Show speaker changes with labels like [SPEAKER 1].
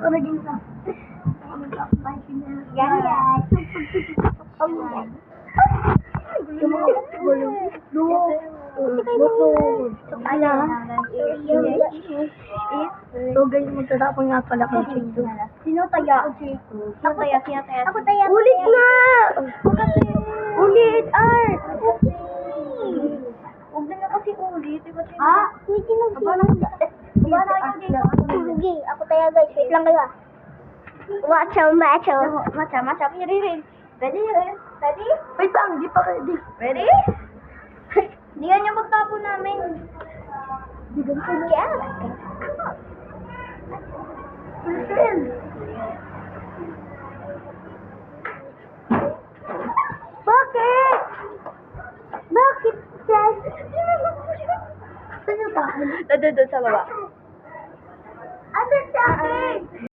[SPEAKER 1] ako naging sa.
[SPEAKER 2] Yan, guys.
[SPEAKER 1] So guys, magtatapon nga pala kung chito.
[SPEAKER 2] Sino taya? Ako taya. Ako taya.
[SPEAKER 1] Ulit nga! Ulit, Art!
[SPEAKER 2] Huwag na kasi ulit.
[SPEAKER 1] Wait,
[SPEAKER 2] Sige, ako taya guys. Wait lang kayo. Macho. Macho. Ready? Ready?
[SPEAKER 1] Wait lang, di pa ready.
[SPEAKER 2] Ready? Hindi yan yung magtapo namin.
[SPEAKER 1] Di ganito na.
[SPEAKER 2] Yeah.
[SPEAKER 1] Fulfill.
[SPEAKER 2] Bakit? Bakit, Jess?
[SPEAKER 1] Saan yung tapon?
[SPEAKER 2] Doon sa baba.